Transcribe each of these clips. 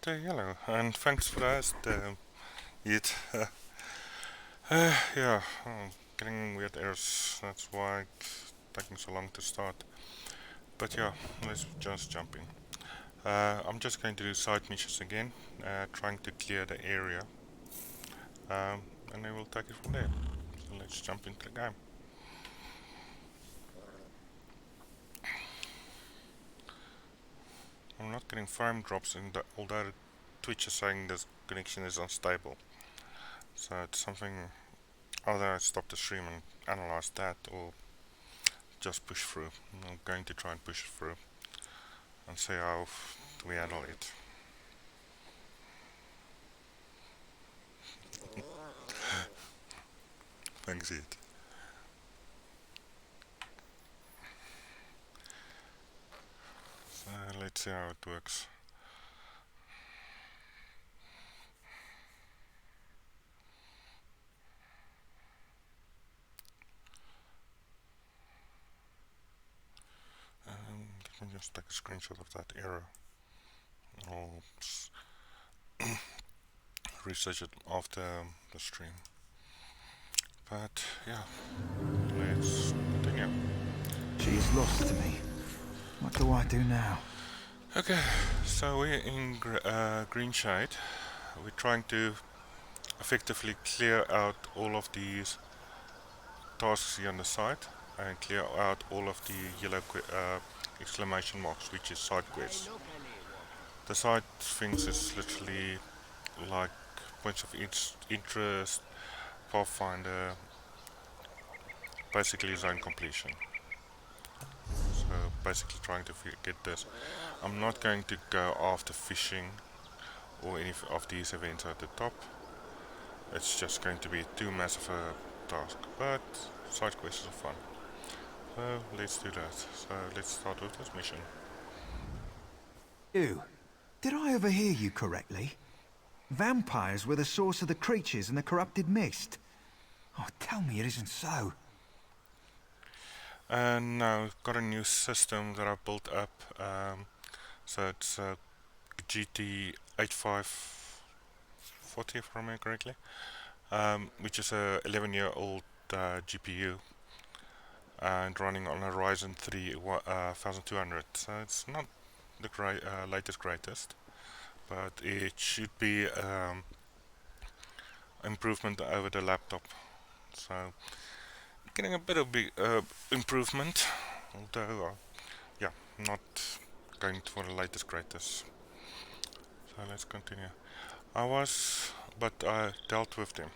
Okay, hello, and thanks for that, it. Yeah, getting weird errors, that's why it's taking so long to start. But yeah, let's just jump in. I'm just going to do side missions again, trying to clear the area, and then we'll take it from there. So let's jump into the game. I'm not getting frame drops, although Twitch is saying this connection is unstable. So it's something, either I stop the stream and analyze that, or just push through. I'm going to try and push through and see how we handle it. Thanks, it. So let's see how it works. Let me just take a screenshot of that error. I'll research it after the stream. But yeah, let's continue. She is lost to me. What do I do now? Okay, so we're in Greenshade. We're trying to effectively clear out all of these tasks here on the side and clear out all of the yellow exclamation marks, which is side quests. The side things is literally like points of interest, Pathfinder, basically zone completion. So basically trying to get this. I'm not going to go after fishing or any of these events at the top. It's just going to be too massive a task, but side quests are fun. So let's do that. So let's start with this mission. You. Did I overhear you correctly? Vampires were the source of the creatures in the corrupted mist. Oh, tell me it isn't so. And now I've got a new system that I've built up. So it's GT8540 if I remember correctly, which is a 11-year-old GPU and running on a Ryzen 3 1200. So it's not the latest greatest, but it should be improvement over the laptop. So getting a bit of improvement, although yeah, not going for the latest greatest. So let's continue. But I dealt with them.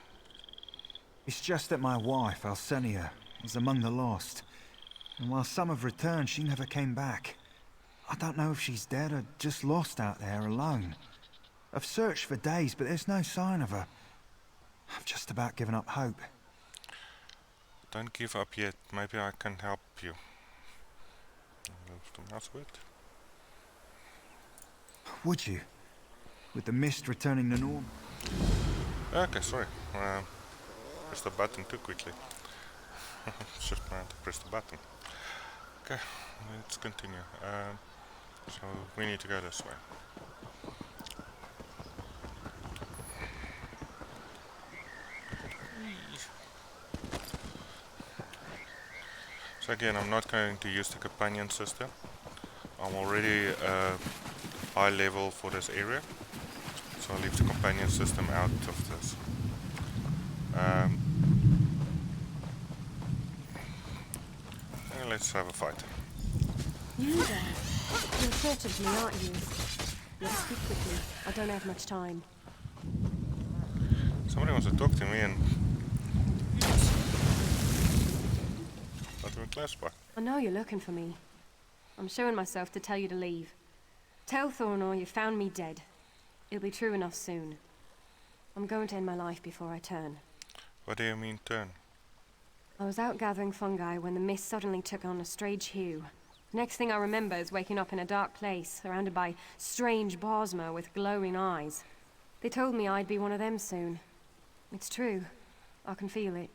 It's just that my wife, Alcenia, is among the lost. And while some have returned, she never came back. I don't know if she's dead or just lost out there alone. I've searched for days, but there's no sign of her. I've just about given up hope. Don't give up yet. Maybe I can help you. Move the mouse a bit. Would you? With the mist returning to normal? Okay, sorry. Pressed the button too quickly. Just meant to press the button. Okay, let's continue. So we need to go this way. So again, I'm not going to use the companion system. I'm already high level for this area, so I'll leave the companion system out of this. And let's have a fight. You there? You're thought of me, aren't you? Let's speak quickly. I don't have much time. Somebody wants to talk to me and not even close by. I know you're looking for me. I'm showing myself to tell you to leave. Tell Thornor you found me dead. It'll be true enough soon. I'm going to end my life before I turn. What do you mean turn? I was out gathering fungi when the mist suddenly took on a strange hue. Next thing I remember is waking up in a dark place, surrounded by strange bosma with glowing eyes. They told me I'd be one of them soon. It's true. I can feel it.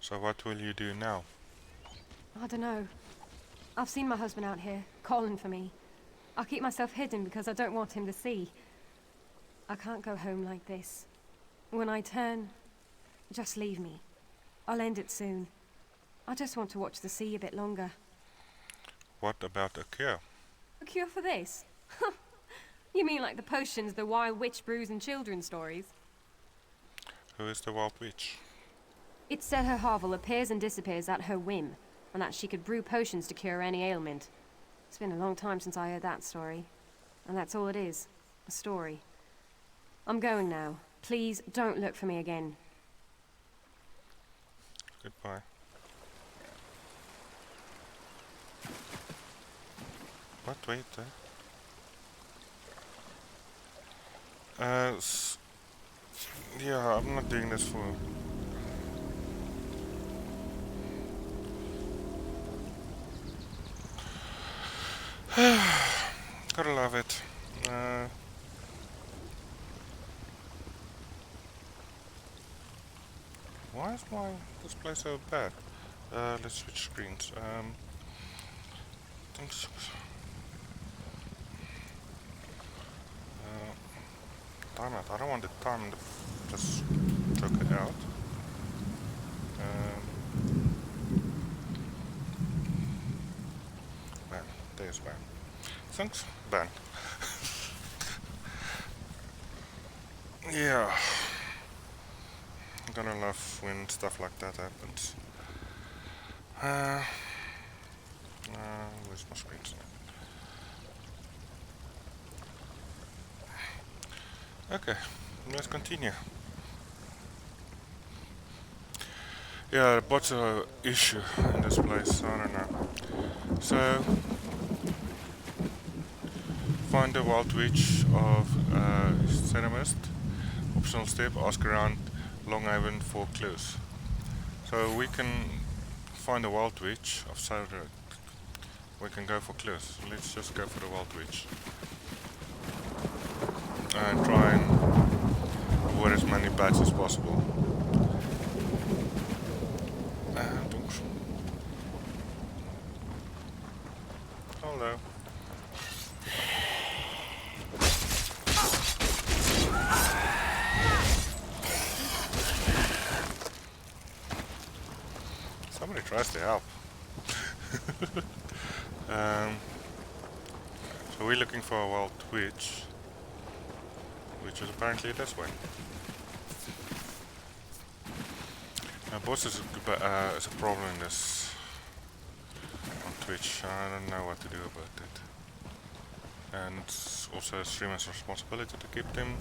So what will you do now? I don't know. I've seen my husband out here, calling for me. I'll keep myself hidden because I don't want him to see. I can't go home like this. When I turn, just leave me. I'll end it soon. I just want to watch the sea a bit longer. What about a cure? A cure for this? You mean like the potions the wild witch brews in children's stories? Who is the Wild Witch? It's said her hovel appears and disappears at her whim, and that she could brew potions to cure any ailment. It's been a long time since I heard that story. And that's all it is. A story. I'm going now. Please don't look for me again. Goodbye. What? Wait. Yeah, I'm not doing this for... Gotta love it. Why is my display so bad? Let's switch screens. Thanks. Time out. I don't want the time. Just took it out. Ban. There's ban. Thanks. Ban. Yeah. I'm gonna love when stuff like that happens. Where's my screens now? Okay, let's continue. Yeah, the bots are an issue in this place, I don't know. So, find the Wild Witch of Cinemist. Optional step, ask around Longhaven for clues. So we can find the Wild Witch of Cinemist. We can go for clues. Let's just go for the Wild Witch. And try and avoid as many bats as possible. Hello. Somebody tries to help. So we're looking for a Wild Witch, which is apparently this way. Boss is a problem in this on Twitch. I don't know what to do about it. And it's also a streamer's responsibility to keep them.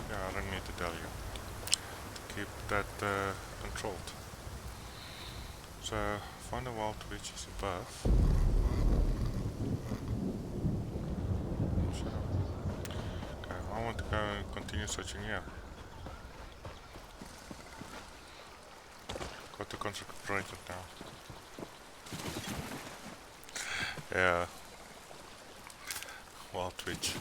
Yeah, I don't need to tell you. To keep that controlled. So find the Wild Witches above. So, okay, I want to go and continue searching here. Got to concentrate it now. Yeah. Wild Witch.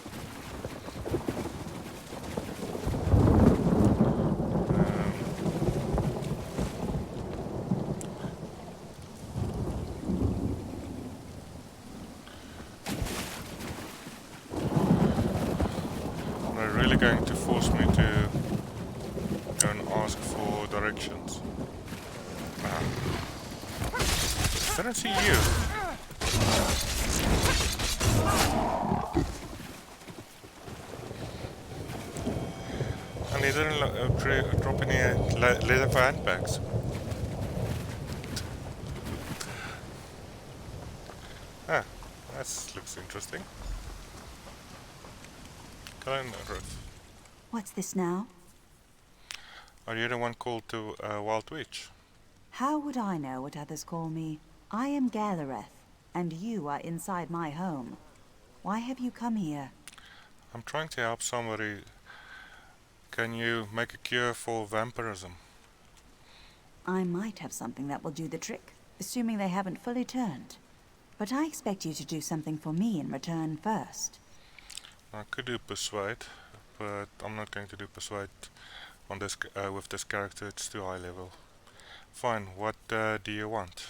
They're really going to force me to go and ask for directions. I don't see you. And they didn't drop any leather for handbags. Ah, that looks interesting. Calendar. What's this now? Are you the one called to Wild Witch? How would I know what others call me? I am Galareth, and you are inside my home. Why have you come here? I'm trying to help somebody. Can you make a cure for vampirism? I might have something that will do the trick, assuming they haven't fully turned. But I expect you to do something for me in return first. I could do persuade, but I'm not going to do persuade on this with this character. It's too high level. Fine. What do you want?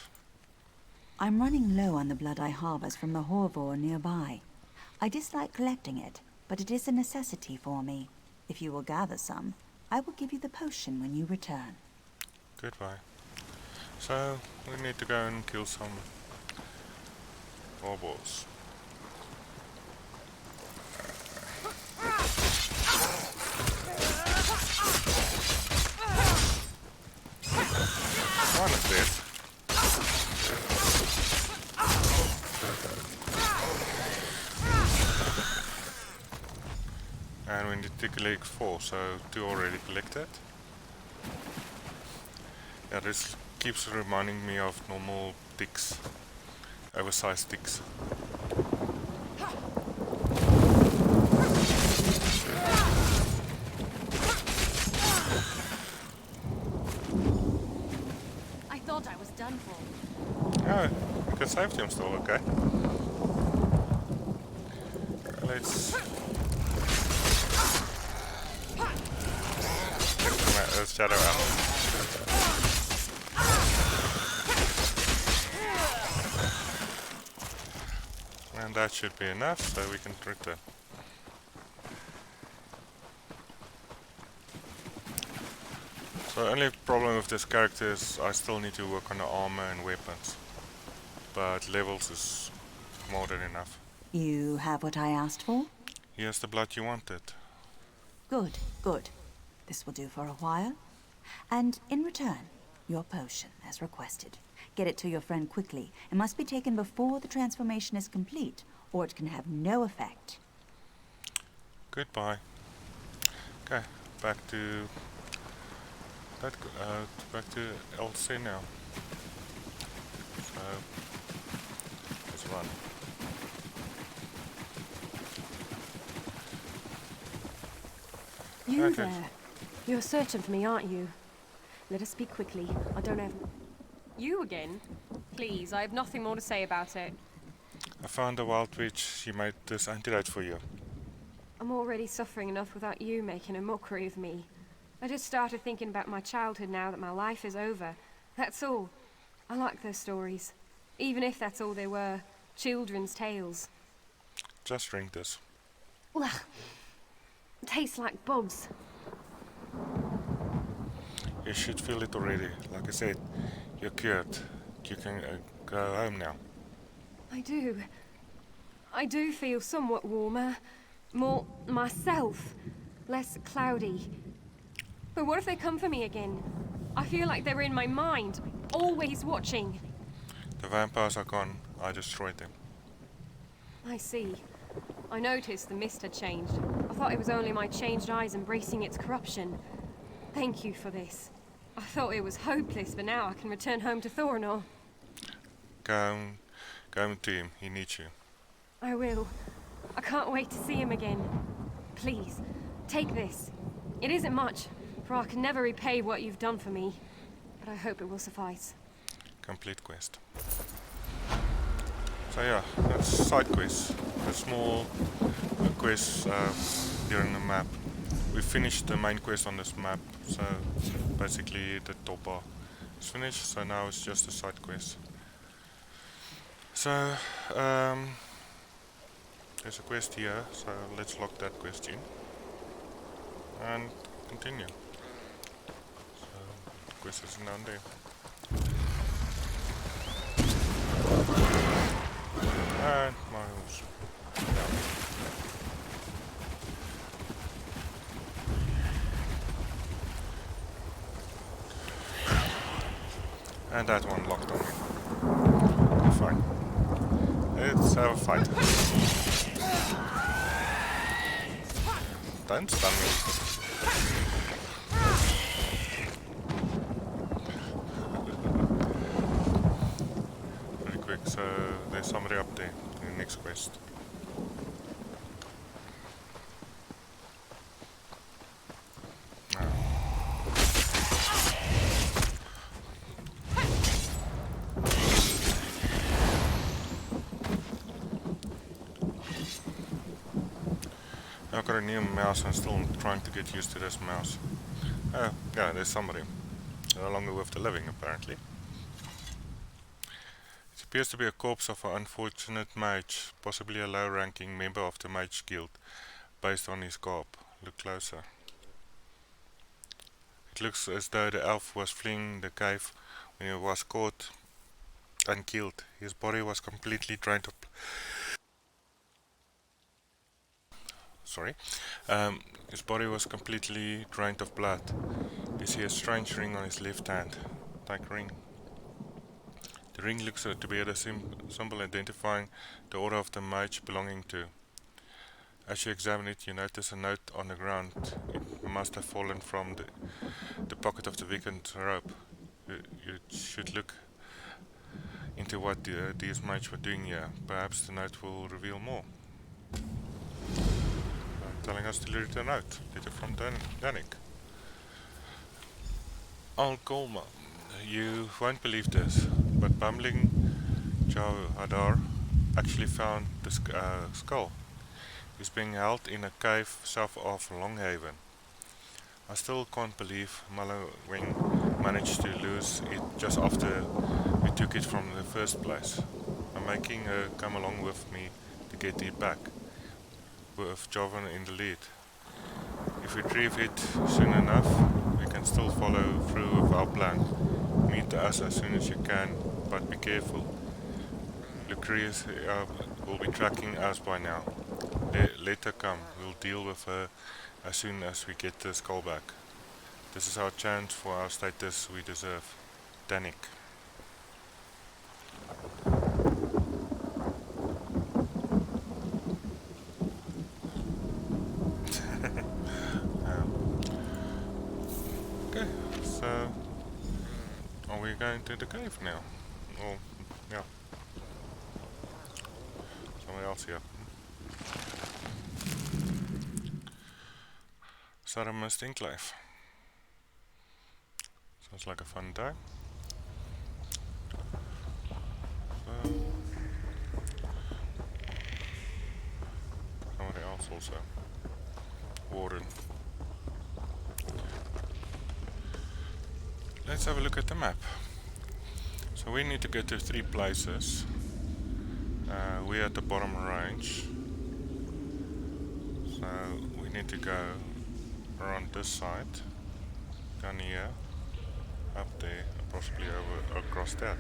I'm running low on the blood I harvest from the Horvor nearby. I dislike collecting it, but it is a necessity for me. If you will gather some, I will give you the potion when you return. Goodbye. So, we need to go and kill some robots. One is dead. And we need to collect 4, so 2 already collected. Yeah, this keeps reminding me of normal ticks, oversized ticks. I thought I was done for. Oh, we can save them still, okay. Let's shadow out. And that should be enough, so we can return. So the only problem with this character is I still need to work on the armor and weapons. But levels is more than enough. You have what I asked for? Here's the blood you wanted. Good, good. This will do for a while. And in return, your potion, as requested. Get it to your friend quickly. It must be taken before the transformation is complete, or it can have no effect. Goodbye. Okay, back to LC now. So let's run. You Okay. there. You're searching for me, aren't you? Let us speak quickly. I don't have... You again? Please, I have nothing more to say about it. I found a wild witch. She made this antidote for you. I'm already suffering enough without you making a mockery of me. I just started thinking about my childhood now that my life is over. That's all. I like those stories. Even if that's all they were. Children's tales. Just drink this. Ugh. It tastes like bugs. You should feel it already. Like I said, you're cured. You can go home now. I do. I do feel somewhat warmer. More myself. Less cloudy. But what if they come for me again? I feel like they were in my mind, always watching. The vampires are gone. I destroyed them. I see. I noticed the mist had changed. I thought it was only my changed eyes embracing its corruption. Thank you for this. I thought it was hopeless, but now I can return home to Thornor. Go to him. He needs you. I will. I can't wait to see him again. Please, take this. It isn't much, for I can never repay what you've done for me. But I hope it will suffice. Complete quest. So yeah, that's side quest. A small quest during the map. We finished the main quest on this map, so basically the top bar is finished. So now it's just a side quest. So there's a quest here, so let's lock that quest in and continue. So the quest is down there. And my horse. And that one locked on me. Fine. Let's have a fight. Don't stun me. Very quick, so there's somebody up there in the next quest. I've got a new mouse and still trying to get used to this mouse. Oh, yeah, there's somebody. No longer with the living, apparently. It appears to be a corpse of an unfortunate mage, possibly a low-ranking member of the Mage Guild. based on his garb. Look closer. It looks as though the elf was fleeing the cave when he was caught and killed. His body was completely drained of sorry. His body was completely drained of blood. You see a strange ring on his left hand. Take ring. The ring looks to be a symbol identifying the order of the mage belonging to. As you examine it, you notice a note on the ground. It must have fallen from the pocket of the weakened rope. You should look into what these mages were doing here. Perhaps the note will reveal more. Telling us to read the note. Letter from Danik. Al Kolma, you won't believe this, but bumbling Jawhadar actually found the skull. It's being held in a cave south of Longhaven. I still can't believe Malawing managed to lose it just after we took it from the first place. I'm making her come along with me to get it back, with Jovan in the lead. If we retrieve it soon enough, we can still follow through with our plan. Meet us as soon as you can, but be careful. Lucretia will be tracking us by now. Let her come. We'll deal with her as soon as we get the skull back. This is our chance for our status we deserve. Danik. Okay, so are we going to the cave now? Or, yeah. Somewhere else here. Southernmost Enclave. Sounds like a fun day. So, somebody else also. Warden. Let's have a look at the map. So we need to go to 3 places. We're at the bottom range. So we need to go around this side, down here, up there, and possibly over across that.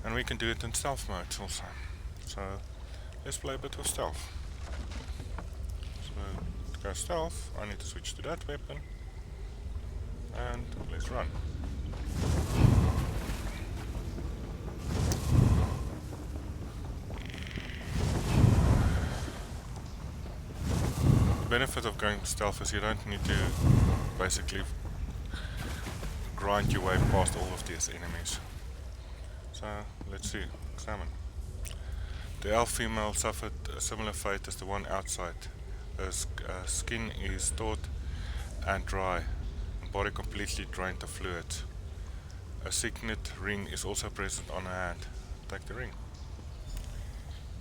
And we can do it in stealth mode also. So let's play a bit of stealth. So to go stealth, I need to switch to that weapon. And let's run. The benefit of going stealth is you don't need to basically grind your way past all of these enemies. So let's see, examine. The elf female suffered a similar fate as the one outside. Her skin is taut and dry, and body completely drained of fluid. A signet ring is also present on her hand. Take the ring.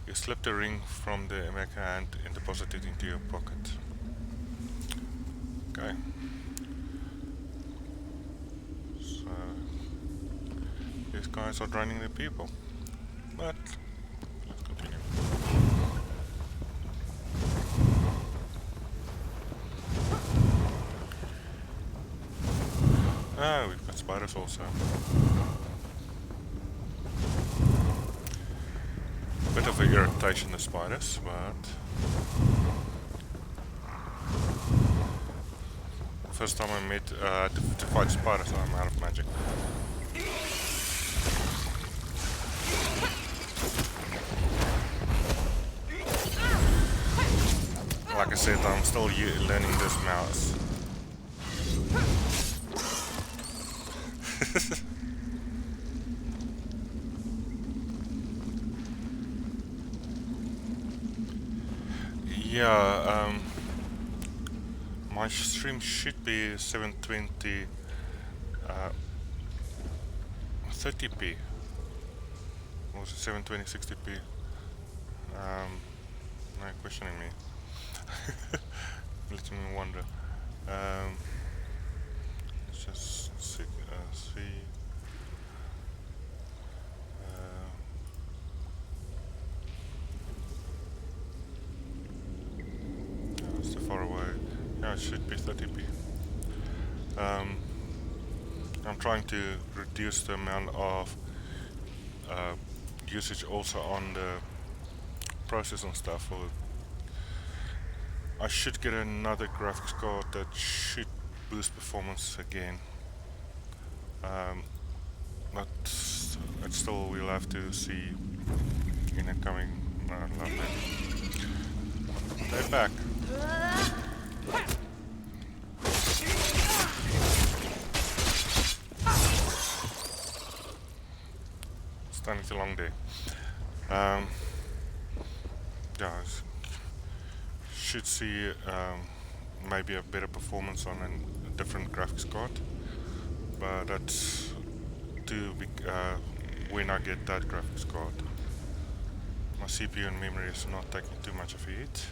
You slip the ring from the Emeka hand and deposit it into your pocket. Okay. So these guys are draining the people. But let's continue. Ah, we've got spiders also. Bit of an irritation, the spiders, but first time I met to fight spiders, I'm out of magic. Like I said, I'm still learning this mouse. Yeah, my stream should be 720 30p, or is it 720 60p? Now questioning me. Letting me wonder. Let's just see. 1080p, 30p. I'm trying to reduce the amount of usage also on the processing stuff. I should get another graphics card that should boost performance again. But it's still, we'll have to see in the coming. They're back. Starting too long day. Yeah, should see maybe a better performance on a different graphics card, but that's to be when I get that graphics card. My CPU and memory is not taking too much of a hit,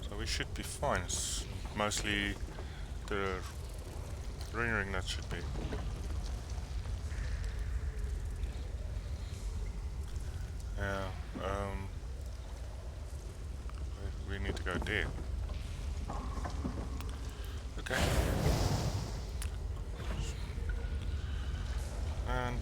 so we should be fine. It's mostly the rendering that should be. Yeah, we need to go there. Okay. And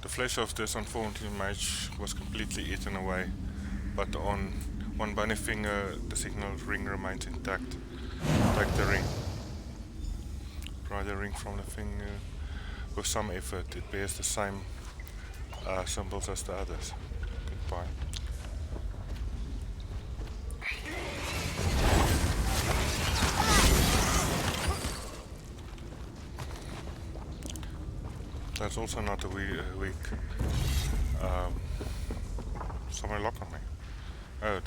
the flesh of this unfortunate mage was completely eaten away, but on one bony finger the signal ring remains intact. Take the ring. Pry the ring from the finger. With some effort it bears the same symbols as the others. Goodbye. That's also not a weak. Someone lock on me. Oh,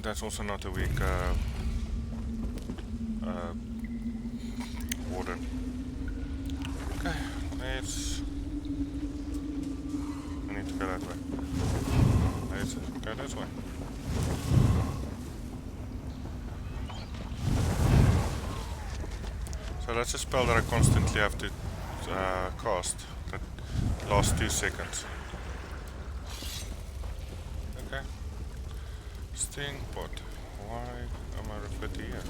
that's also not a weak warden. Okay, let's. I need to go that way. Let's go this way. So that's a spell that I constantly have to cast. That lasts 2 seconds. Okay. Sting pot. Why am I referred to here?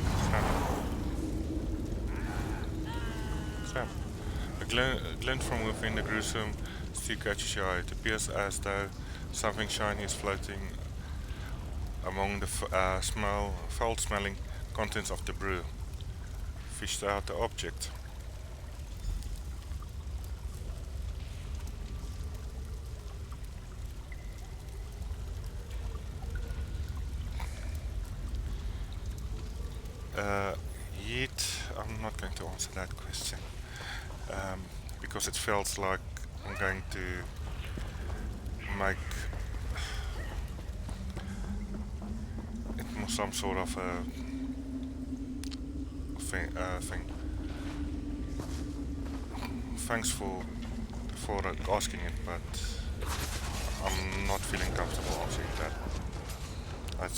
Sam. A glint from within the gruesome stew catches your eye. It appears as though something shiny is floating among the foul-smelling contents of the brew. Fished out the object. Yet, I'm not going to answer that question because it feels like I'm going to make it more some sort of a thing. Thanks for asking it, but I'm not feeling comfortable answering that. It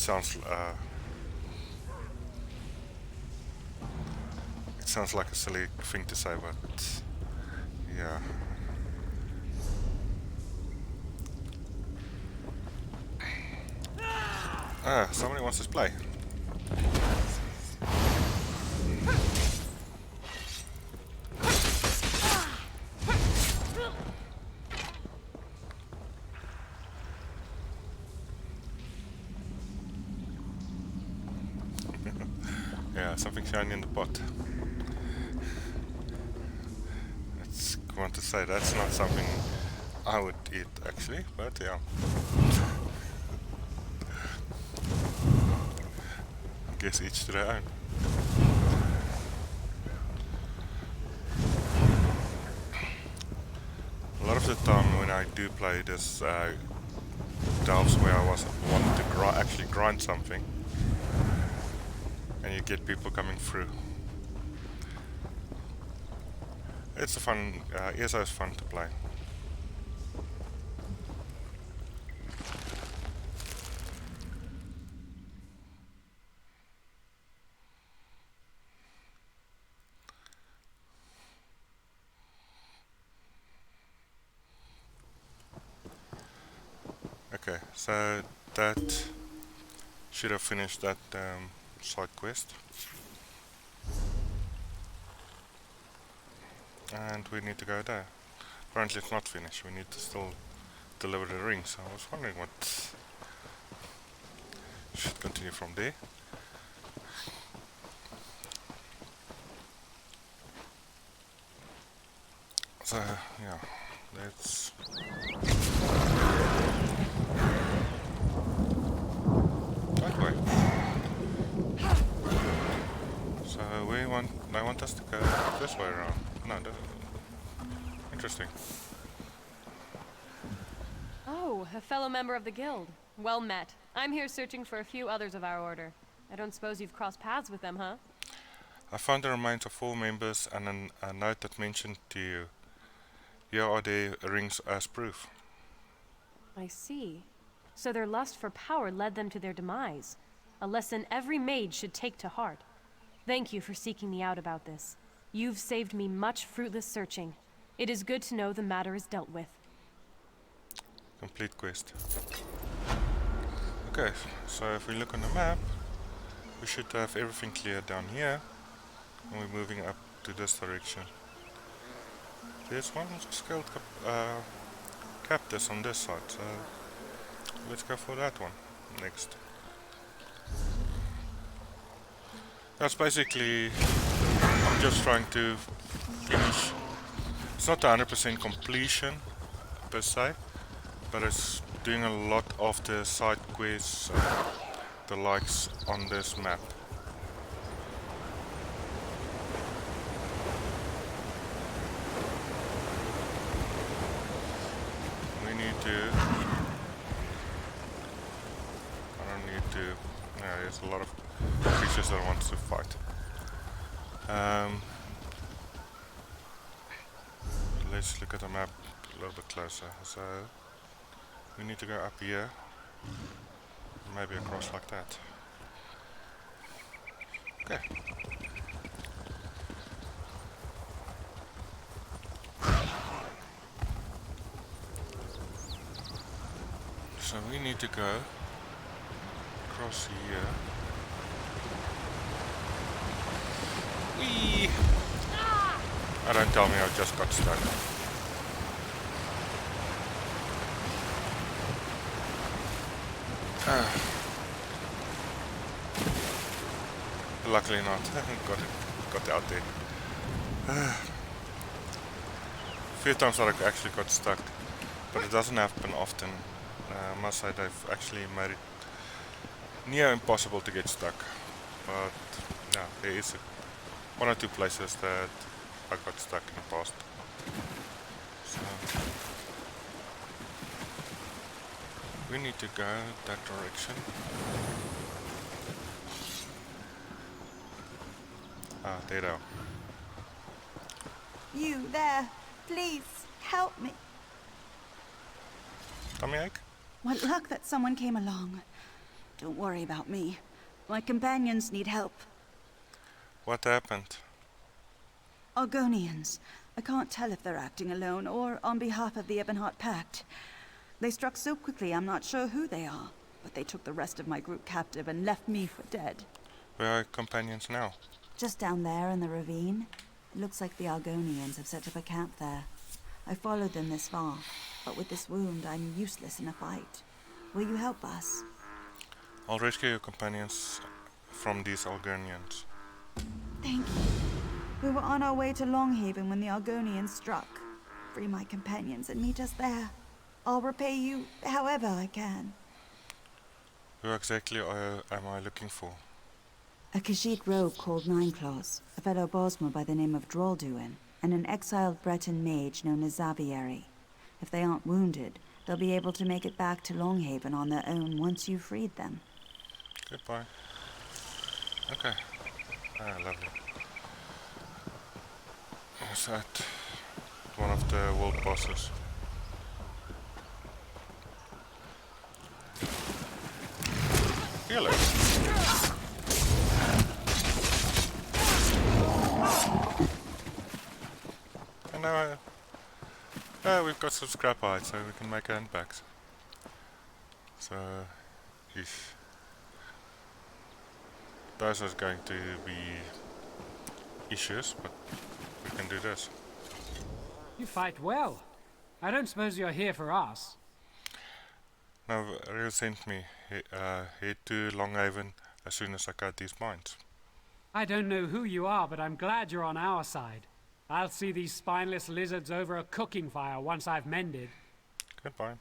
sounds like a silly thing to say, but yeah. Somebody wants to play. Yeah, something shiny in the pot. I want to say that's not something I would eat actually, but yeah. I guess each to their own. A lot of the time when I do play this delves where I wanted to actually grind something, and you get people coming through. It's a fun, ESO is fun to play. Okay, so that should have finished that side quest. And we need to go there. Apparently it's not finished, we need to still deliver the ring, so I was wondering what should continue from there. So yeah, let's that way. So they want us to go this way around. No, interesting. Oh, a fellow member of the guild. Well met. I'm here searching for a few others of our order. I don't suppose you've crossed paths with them, huh? I found the remains of 4 members and a note that mentioned to you. Here are their rings as proof. I see. So their lust for power led them to their demise. A lesson every mage should take to heart. Thank you for seeking me out about this. You've saved me much fruitless searching. It is good to know the matter is dealt with. Complete quest. Okay, so if we look on the map, we should have everything clear down here, and we're moving up to this direction. There's one skilled captors on this side, so let's go for that one next. That's basically, I'm just trying to finish. It's not 100% completion per se, but it's doing a lot of the side quests, the likes on this map. We need to. I don't need to. Yeah, there's a lot of creatures that wants to fight. Let's look at the map a little bit closer. So we need to go up here, maybe across like that. Okay. So we need to go across here. Whee! Oh, don't tell me I just got stuck. Luckily not. got out there. A few times that I actually got stuck, but it doesn't happen often. I must say they've actually made it near impossible to get stuck. But yeah, there is one or two places that I got stuck in the past. So we need to go that direction. Ah, there they are. You there, please help me. Tummy ache? What luck that someone came along. Don't worry about me. My companions need help. What happened? Argonians. I can't tell if they're acting alone or on behalf of the Ebonheart Pact. They struck so quickly I'm not sure who they are, but they took the rest of my group captive and left me for dead. Where are your companions now? Just down there in the ravine. It looks like the Argonians have set up a camp there. I followed them this far, but with this wound I'm useless in a fight. Will you help us? I'll rescue your companions from these Algonians. Thank you. We were on our way to Longhaven when the Argonians struck. Free my companions and meet us there. I'll repay you however I can. Who exactly am I looking for? A Khajiit rogue called Nineclaws, a fellow Bosmer by the name of Drolduin, and an exiled Breton mage known as Xavieri. If they aren't wounded, they'll be able to make it back to Longhaven on their own once you've freed them. Goodbye. Okay. Ah, lovely. Is that one of the world bosses? Hello. And now, we've got some scrap iron, so we can make handbags. So if those are going to be issues, but we can do this. You fight well. I don't suppose you're here for us. Now, Rio sent me head to Longhaven as soon as I cut these mines. I don't know who you are, but I'm glad you're on our side. I'll see these spineless lizards over a cooking fire once I've mended. Goodbye.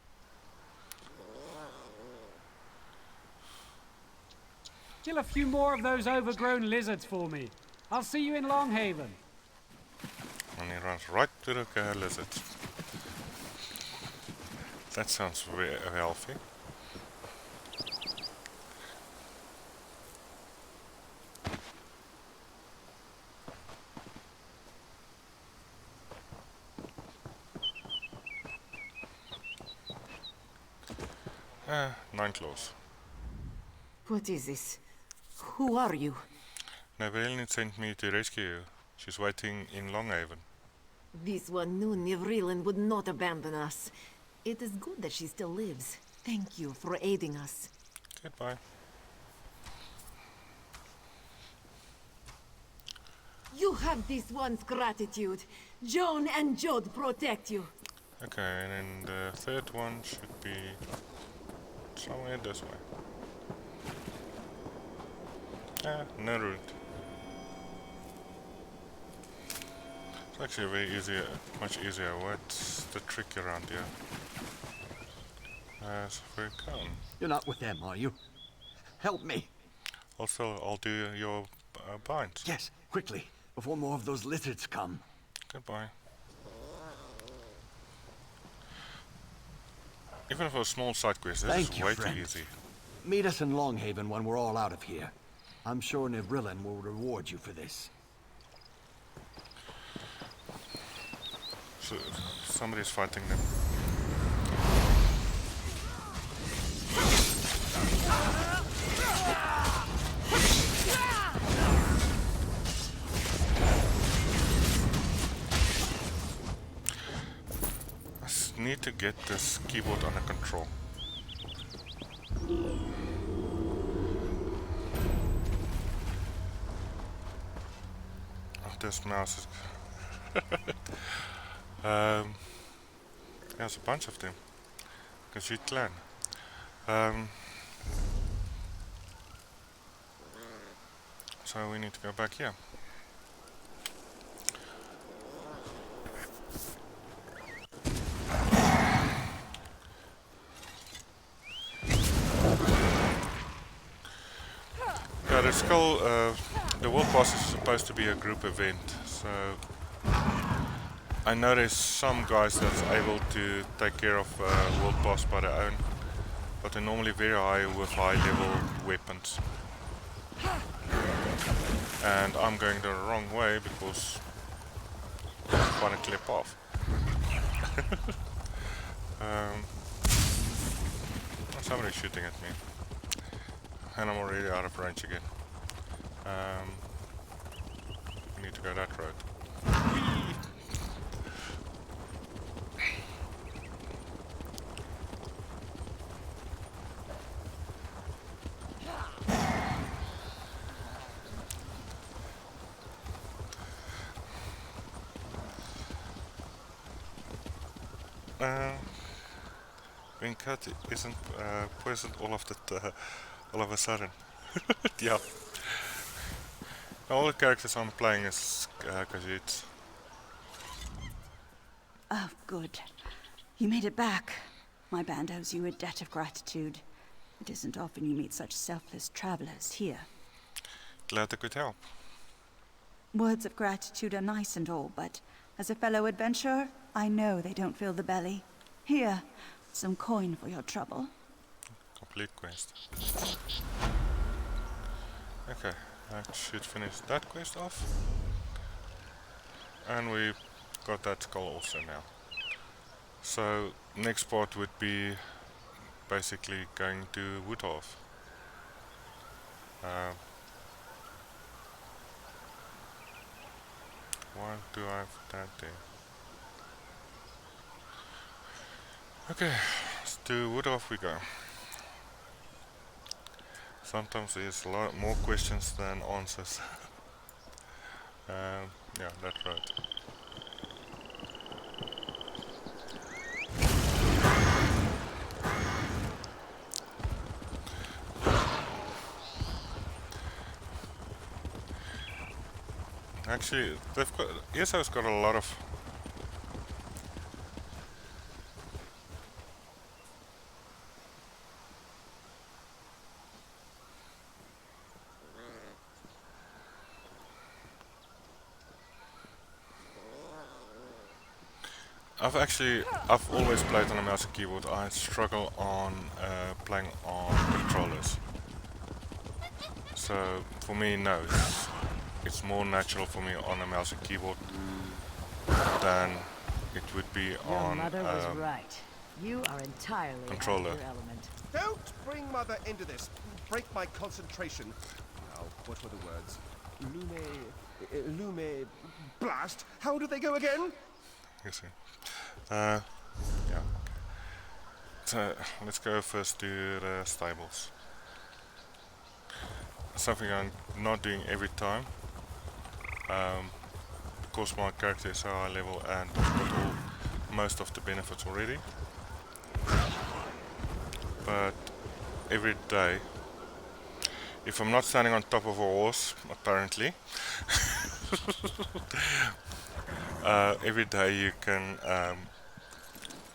Kill a few more of those overgrown lizards for me. I'll see you in Longhaven. And he runs right to the lizards. That sounds very healthy. Nine claws. What is this? Who are you? Nevelin sent me to rescue you. She's waiting in Longhaven. This one knew Nivrilin would not abandon us. It is good that she still lives. Thank you for aiding us. Goodbye. You have this one's gratitude. Joan and Jod protect you. Okay, and then the third one should be somewhere this way. No route. It's actually very easy, much easier. What's the trick around here? So we come. You're not with them, are you? Help me. Also, I'll do your binds. Yes, quickly, before more of those lizards come. Goodbye. Even for a small side quest, this Thank is you, way friend. too easy. Meet us in Longhaven when we're all out of here. I'm sure Nivrilin will reward you for this. So, somebody's fighting them. I need to get this keyboard under control. Oh, this mouse is... there's a bunch of them. Because you clan. So we need to go back here. Yeah, the skull, the world boss is supposed to be a group event, so I know there's some guys that's able to take care of world boss by their own, but they're normally very high with high level weapons. And I'm going the wrong way because I'm trying to clip off. Somebody's shooting at me. And I'm already out of range again. We need to go that road. Being cut isn't poisoned all of a sudden. Yeah. All the characters I'm playing is Khajiits. Oh, good. You made it back. My band owes you a debt of gratitude. It isn't often you meet such selfless travelers here. Glad I could help. Words of gratitude are nice and all, but as a fellow adventurer, I know they don't fill the belly. Here, some coin for your trouble. Complete quest. Okay, that should finish that quest off. And we got that skull also now. So next part would be basically going to Woodhof. Why do I have that there? Okay, to Woodhof we go. Sometimes there's a lot more questions than answers. Yeah, that's right. Actually, ESO's got a lot of I've always played on a mouse and keyboard. I struggle on playing on controllers. So for me, no, it's more natural for me on a mouse and keyboard than it would be Your on mother was right. You are entirely controller. out of your element. Don't bring Mother into this. Break my concentration. Now, what were the words? Lume, blast. How do they go again? You see. Yeah. So let's go first to the stables. Something I'm not doing every time. Because my character is so high level and I've got most of the benefits already. But every day, if I'm not standing on top of a horse, apparently, every day you can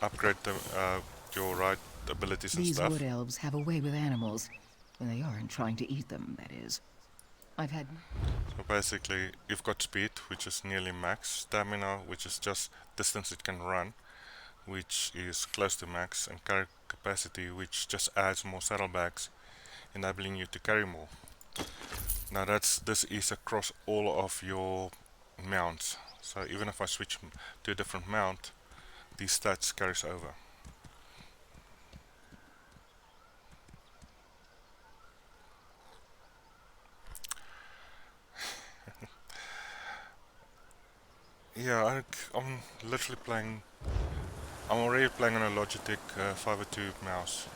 upgrade your right abilities and These stuff. wood elves have a way with animals, when they aren't trying to eat them, that is. I've had... So basically, you've got speed, which is nearly max, stamina, which is just distance it can run, which is close to max, and carry capacity, which just adds more saddlebags, enabling you to carry more. Now this is across all of your mounts. So even if I switch to a different mount, these stats carries over. Yeah, I'm literally playing. I'm already playing on a Logitech 502 mouse,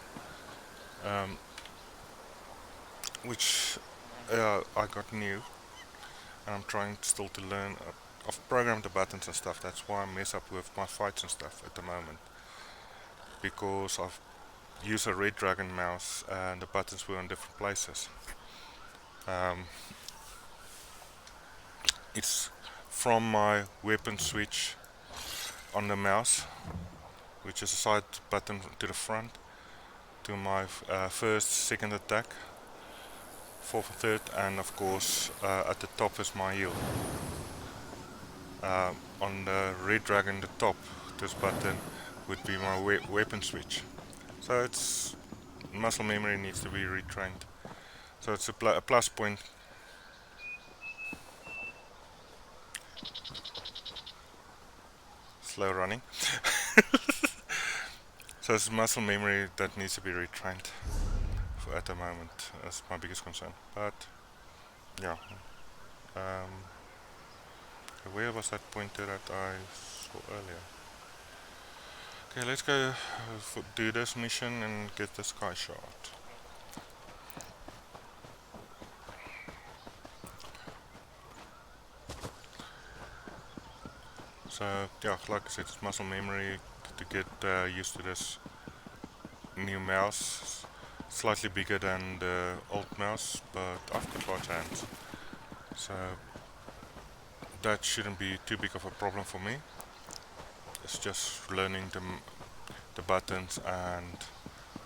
which I got new, and I'm trying still to learn. I've programmed the buttons and stuff. That's why I mess up with my fights and stuff at the moment, because I've used a Red Dragon mouse and the buttons were in different places. It's from my weapon switch on the mouse, which is a side button to the front, to my first, second attack, fourth and third, and of course at the top is my heal. On the Red Dragon, the top, this button would be my weapon switch. So it's muscle memory needs to be retrained. So it's a plus point. Slow running. So it's muscle memory that needs to be retrained at the moment. That's my biggest concern. But yeah, where was that pointer that I saw earlier? Okay, let's go do this mission and get the sky shot. So yeah, like I said, it's muscle memory to get used to this new mouse. Slightly bigger than the old mouse, but I've got large hands, so that shouldn't be too big of a problem for me. It's just learning the buttons and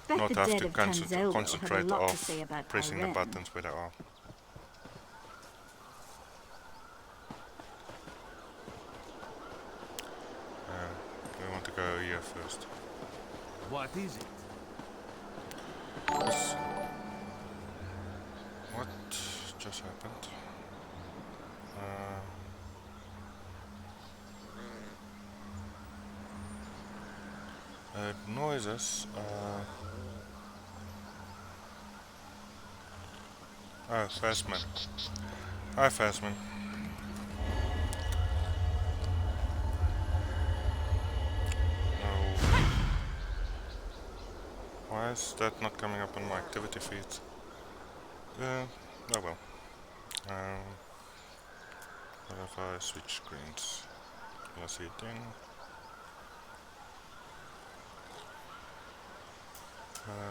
Bet not the have dead to of Tanzello have a concentrate lot to off say about pressing the Irene. buttons where they are. We want to go here first. What is it? What just happened? Noises. Oh, Fastman. Hi, Fastman. No. Why is that not coming up on my activity feeds? Oh well. Um, what if I switch screens? Will I see it then?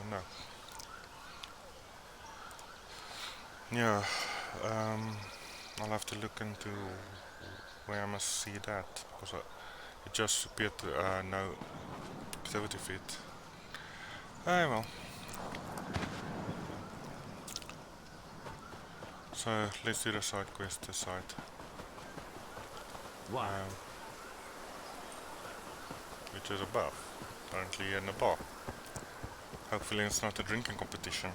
No. Yeah. I'll have to look into where I must see that because it just appeared no activity feed. Well. So let's do the side quest this side. What? Which is above. Apparently in a bar. Hopefully it's not a drinking competition.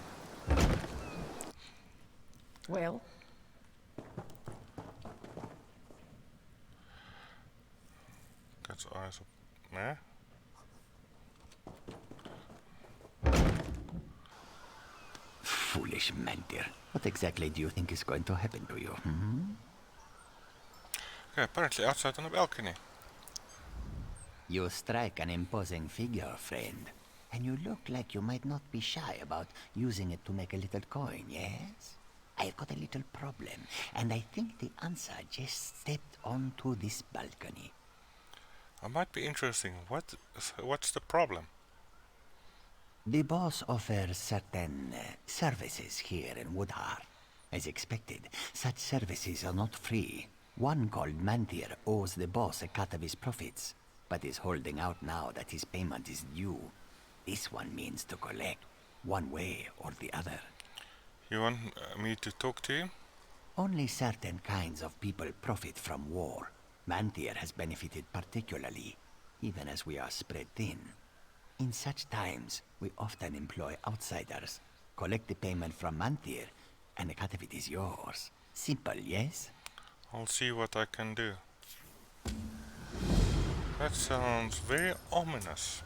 Well, That's eyes up. Nah? Foolish Mandir. What exactly do you think is going to happen to you? Hmm? Okay, apparently outside on a balcony. You strike an imposing figure, friend. And you look like you might not be shy about using it to make a little coin, yes? I've got a little problem, and I think the answer just stepped onto this balcony. I might be interesting. What's the problem? The boss offers certain services here in Woodheart. As expected, such services are not free. One called Mantir owes the boss a cut of his profits, but is holding out now that his payment is due. This one means to collect, one way or the other. You want me to talk to you? Only certain kinds of people profit from war. Mantir has benefited particularly, even as we are spread thin. In such times, we often employ outsiders. Collect the payment from Mantir, and a cut of it is yours. Simple, yes? I'll see what I can do. That sounds very ominous.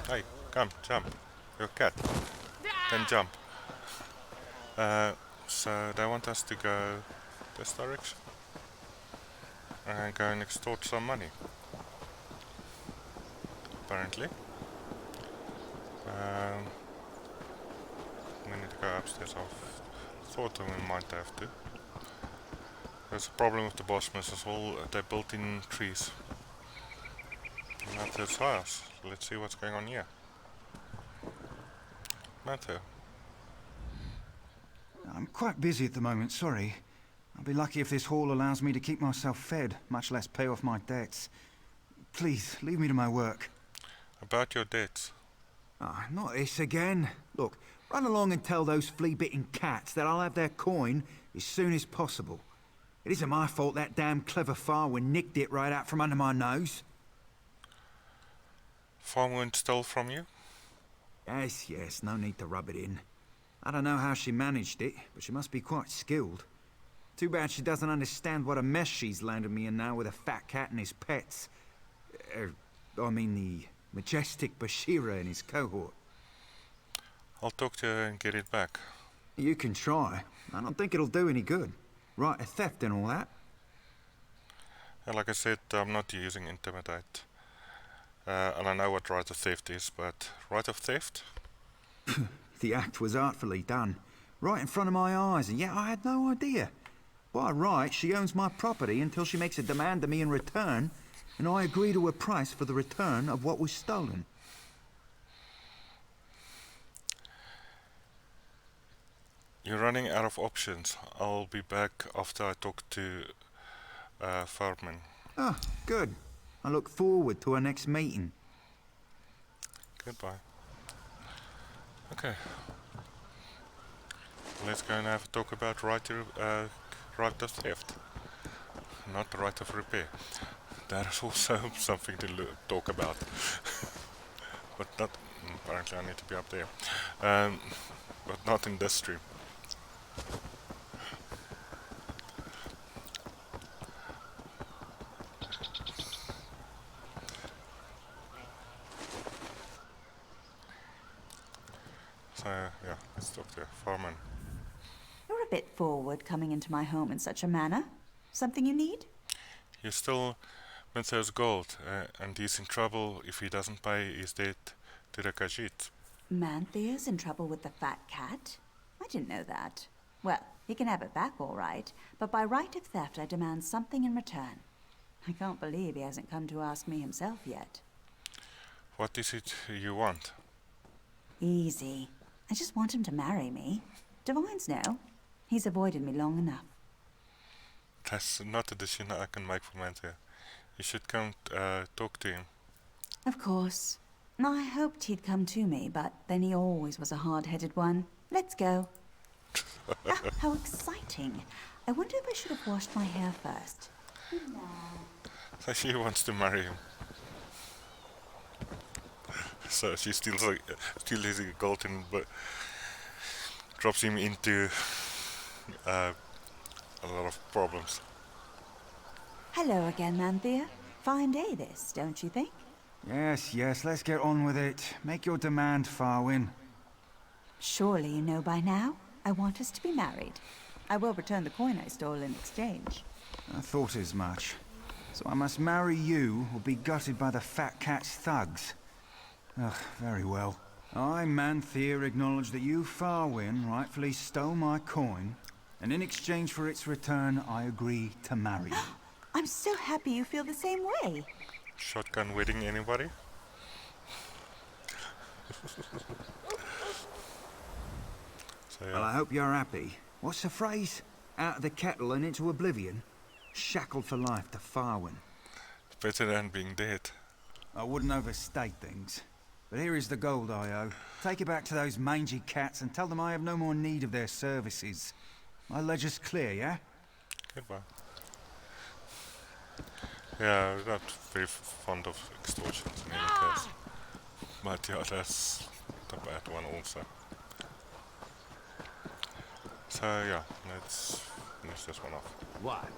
Hey, come, jump. You're a cat. Then jump. So they want us to go this direction. And go and extort some money. Apparently. We need to go upstairs. I thought we might have to. There's a problem with the boss misses. All they built in trees. And that's his house. Let's see what's going on here. Matthew. I'm quite busy at the moment, sorry. I'll be lucky if this hall allows me to keep myself fed, much less pay off my debts. Please, leave me to my work. About your debts. Ah, not this again. Look, run along and tell those flea-bitten cats that I'll have their coin as soon as possible. It isn't my fault that damn clever Farwin nicked it right out from under my nose. Farmwind stole from you? Yes, no need to rub it in. I don't know how she managed it, but she must be quite skilled. Too bad she doesn't understand what a mess she's landed me in now with a fat cat and his pets. I mean the majestic Bashira and his cohort. I'll talk to her and get it back. You can try. I don't think it'll do any good. Right, a theft and all that. And like I said, I'm not using intimidate. And I know what right of theft is, but right of theft? The act was artfully done. Right in front of my eyes, and yet I had no idea. By right, she owns my property until she makes a demand of me in return, and I agree to a price for the return of what was stolen. You're running out of options. I'll be back after I talk to Farman. Ah, good. I look forward to our next meeting. Goodbye. Okay. Let's go and have a talk about right of theft. Not the right of repair. That is also something to talk about. But not... Apparently I need to be up there. But not in this stream. So, yeah, let's talk to Farman. You're a bit forward coming into my home in such a manner. Something you need? You still Minthos gold, and he's in trouble if he doesn't pay his debt to the Khajiit. Manthea's in trouble with the fat cat? I didn't know that. Well, he can have it back all right, but by right of theft I demand something in return. I can't believe he hasn't come to ask me himself yet. What is it you want? Easy. I just want him to marry me. Divines know. He's avoided me long enough. That's not a decision I can make for Manthea. You should come talk to him. Of course. I hoped he'd come to me, but then he always was a hard-headed one. Let's go. Ah, how exciting. I wonder if I should have washed my hair first. So she wants to marry him. So she steals his gold but drops him into a lot of problems. Hello again, Manthea. Fine day this, don't you think? Yes, yes, let's get on with it. Make your demand, Farwin. Surely you know by now. I want us to be married. I will return the coin I stole in exchange. I thought as much. So I must marry you or be gutted by the fat cat's thugs. Ugh, very well. I, Manthea, acknowledge that you, Farwin, rightfully stole my coin, and in exchange for its return, I agree to marry you. I'm so happy you feel the same way. Shotgun wedding, anybody? So, yeah. Well, I hope you're happy. What's the phrase? Out of the kettle and into oblivion? Shackled for life to Farwin. It's better than being dead. I wouldn't overstate things. But here is the gold I owe. Take it back to those mangy cats and tell them I have no more need of their services. My ledger's clear, yeah? Goodbye. Yeah, we're not very fond of extortions in any case. But yeah, that's the bad one also. So yeah, let's finish this one off. What?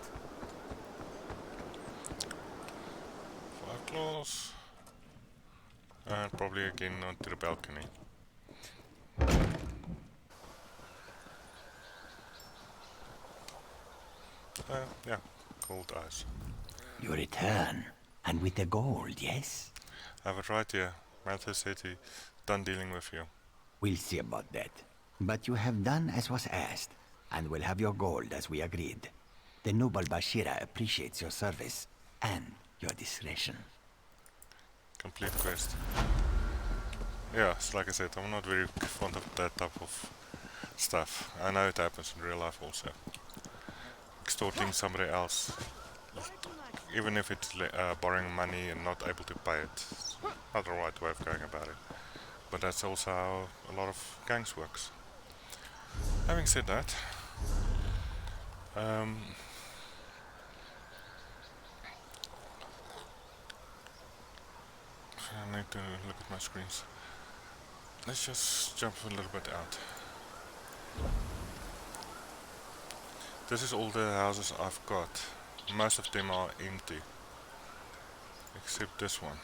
5 claws. And probably again onto the balcony. Yeah, gold eyes. You return, and with the gold, yes? I have it right here. Martha said he done dealing with you. We'll see about that. But you have done as was asked, and will have your gold as we agreed. The noble Bashira appreciates your service, and your discretion. Complete quest. Yeah, so like I said, I'm not very fond of that type of stuff. I know it happens in real life also. Extorting somebody else, even if it's borrowing money and not able to pay it, it's not the right way of going about it. But that's also how a lot of gangs works. Having said that, I need to look at my screens. Let's just jump a little bit out. This is all the houses I've got. Most of them are empty. Except this one.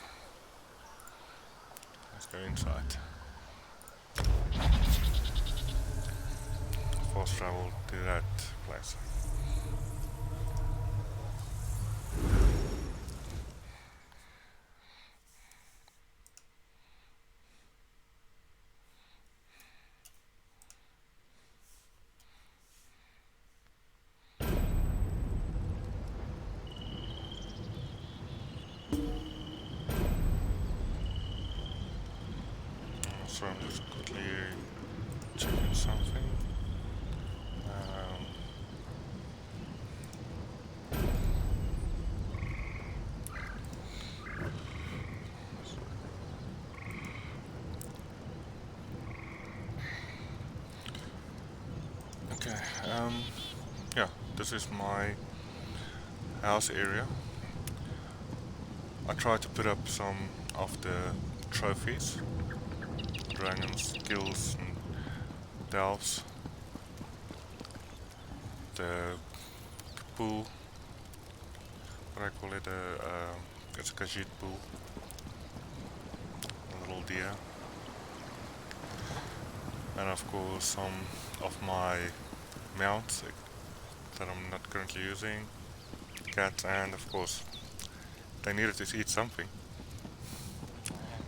Let's go inside. Fast travel to that place. So I'm just quickly checking something. Okay, yeah, this is my house area. I tried to put up some of the trophies, dragons, skills and delves, the pool, what I call it, it's a Khajiit pool, a little deer, and of course some of my mounts that I'm not currently using, cats, and of course they needed to eat something.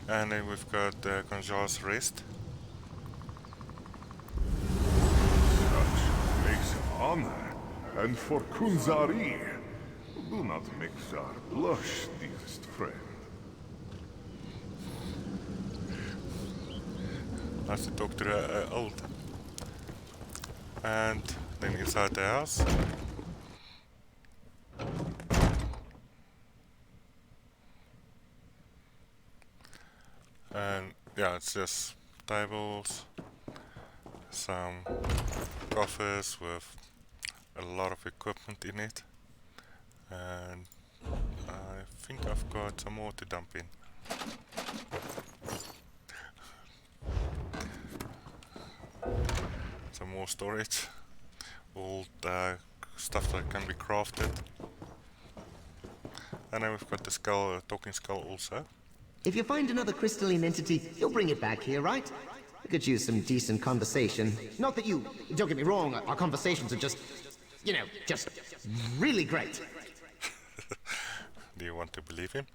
And then we've got Konjar's Rest, honor, and for Kunzari. Do not make Zar blush, dearest friend. Nice to talk to the old. And then inside the house. And yeah, it's just tables, some coffers with a lot of equipment in it, and I think I've got some more to dump in. Some more storage, old stuff that can be crafted, and then we've got the skull, talking skull also. If you find another crystalline entity, you'll bring it back here, right? We could use some decent conversation. Not that you... Don't get me wrong, our conversations are just... You know, just really great. Do you want to believe him?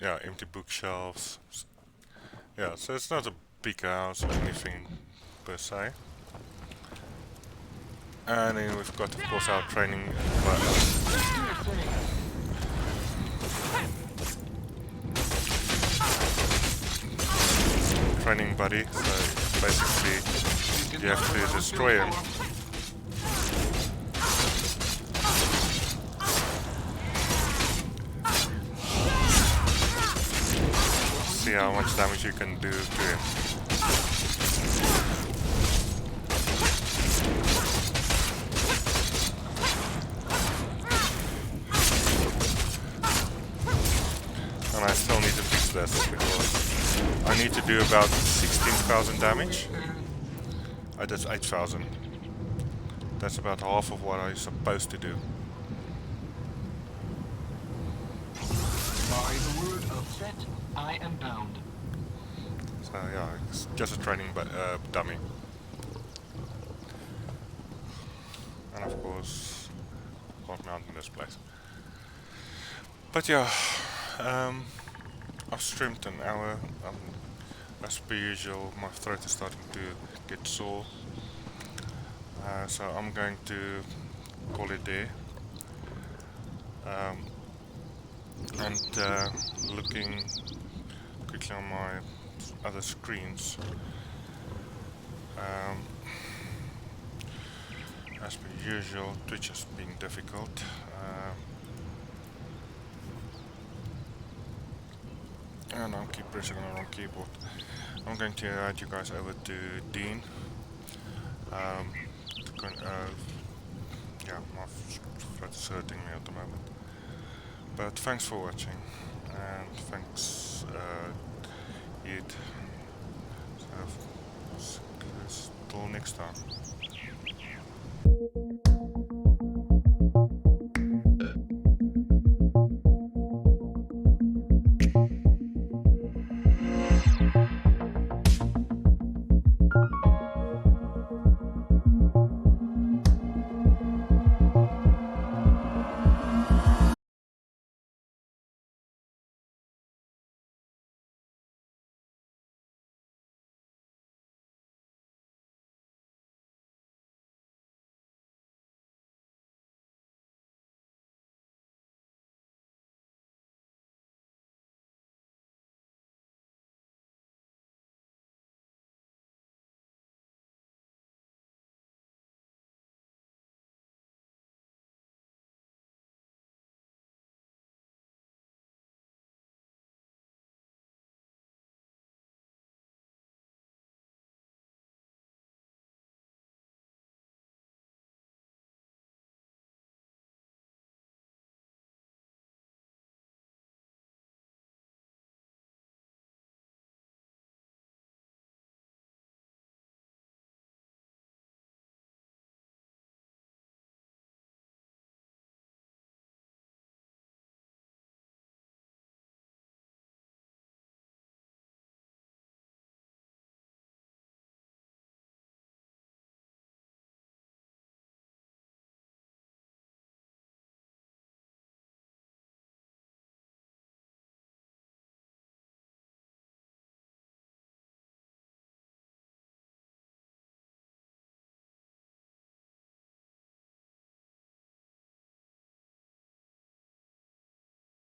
Yeah, empty bookshelves. Yeah, so it's not a big house or anything per se. And then we've got, of course, our training... training buddy, so basically you have to destroy him. See how much damage you can do to him. And I still need to fix this because I need to do about 16,000 damage. That's 8,000. That's about half of what I'm supposed to do. By the word of Set, I am bound. So yeah, it's just a training dummy. And of course, can't mount in this place. But yeah, I've streamed an hour. As per usual, my throat is starting to get sore. So I'm going to call it there. And looking quickly on my other screens. As per usual, Twitch has been difficult. And I'll keep pressing on the wrong keyboard. I'm going to add you guys over to Dean. Yeah, my throat is hurting me at the moment. But thanks for watching, and thanks, Ed. So, till next time.